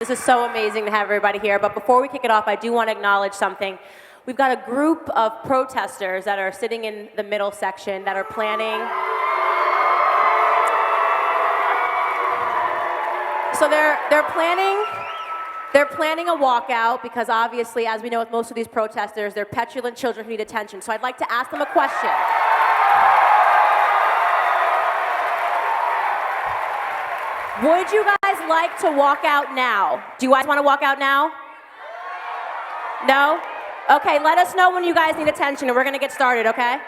This is so amazing to have everybody here, but before we kick it off, I do want to acknowledge something. We've got a group of protesters that are sitting in the middle section that are planning. So they're planning a walkout because obviously, as we know with most of these protesters, they're petulant children who need attention. So I'd like to ask them a question. Would you guys like to walk out now? Do you guys want to walk out now? No? Okay, let us know when you guys need attention and we're going to get started, okay?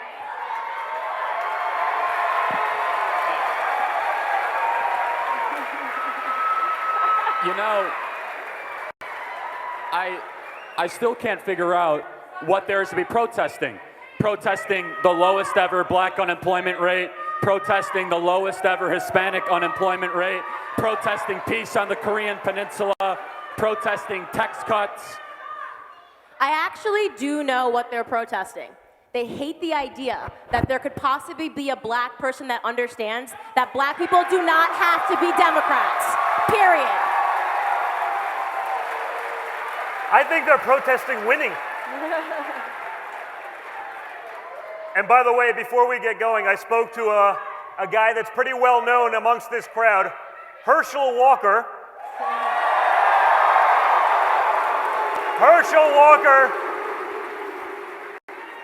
You know, I still can't figure out what there is to be protesting. Protesting the lowest ever black unemployment rate, protesting the lowest ever Hispanic unemployment rate, protesting peace on the Korean Peninsula, protesting tax cuts. I actually do know what they're protesting. They hate the idea that there could possibly be a black person that understands that black people do not have to be Democrats, period. I think they're protesting winning. And by the way, before we get going, I spoke to a guy that's pretty well known amongst this crowd, Herschel Walker. Herschel Walker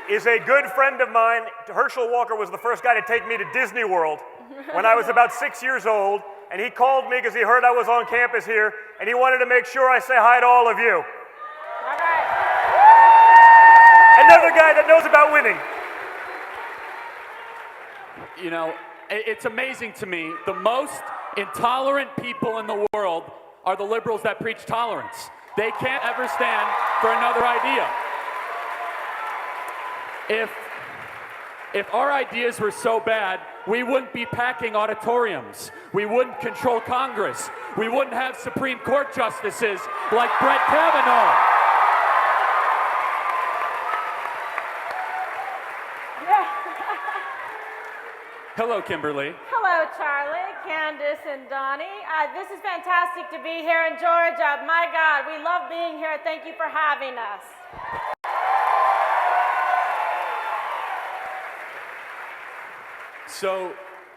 is a good friend of mine. Herschel Walker was the first guy to take me to Disney World when I was about 6 years old, and he called me because he heard I was on campus here, and he wanted to make sure I say hi to all of you. Another guy that knows about winning. You know, it's amazing to me, the most intolerant people in the world are the liberals that preach tolerance. They can't ever stand for another idea. If our ideas were so bad, we wouldn't be packing auditoriums. We wouldn't control Congress. We wouldn't have Supreme Court justices like Brett Kavanaugh. Hello, Kimberly. Hello, Charlie, Candace, and Donnie. This is fantastic to be here in Georgia. My God, we love being here. Thank you for having us. So,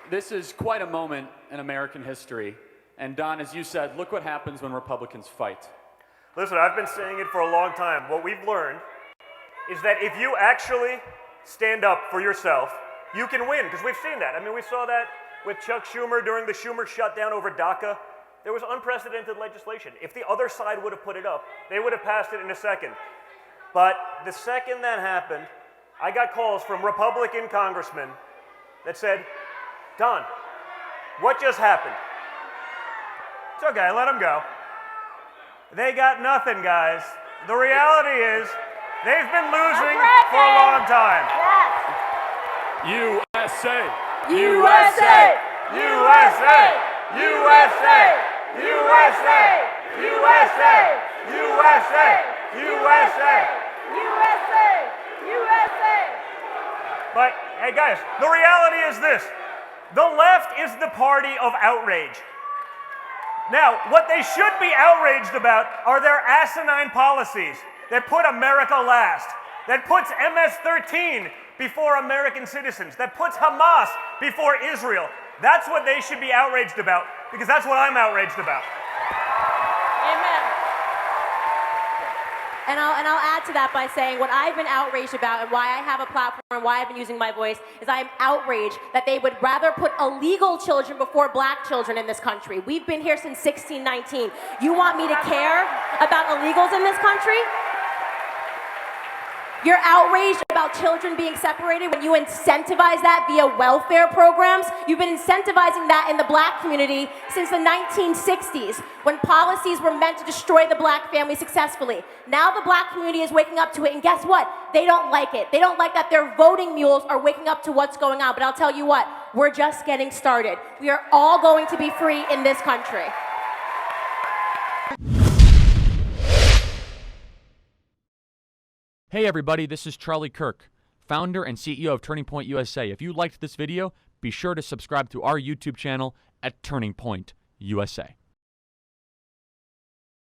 this is quite a moment in American history. And Don, as you said, look what happens when Republicans fight. Listen, I've been saying it for a long time. What we've learned is that if you actually stand up for yourself, you can win, because we've seen that. I mean, we saw that with Chuck Schumer during the Schumer shutdown over DACA. There was unprecedented legislation. If the other side would have put it up, they would have passed it in a second. But the second that happened, I got calls from Republican congressmen that said, Don, what just happened? It's okay, let them go. They got nothing, guys. The reality is, they've been losing for a long time. USA! USA! USA! USA! USA! USA! USA! USA! USA! But, hey guys, the reality is this. The left is the party of outrage. Now, what they should be outraged about are their asinine policies that put America last, that puts MS-13 before American citizens, that puts Hamas before Israel. That's what they should be outraged about, because that's what I'm outraged about. Amen. And I'll add to that by saying what I've been outraged about and why I have a platform and why I've been using my voice is I'm outraged that they would rather put illegal children before black children in this country. We've been here since 1619. You want me to care about illegals in this country? You're outraged about children being separated when you incentivize that via welfare programs. You've been incentivizing that in the black community since the 1960s, when policies were meant to destroy the black family successfully. Now the black community is waking up to it, and guess what? They don't like it. They don't like that their voting mules are waking up to what's going on. But I'll tell you what, we're just getting started. We are all going to be free in this country. Hey everybody, this is Charlie Kirk, founder and CEO of Turning Point USA. If you liked this video, be sure to subscribe to our YouTube channel at Turning Point USA.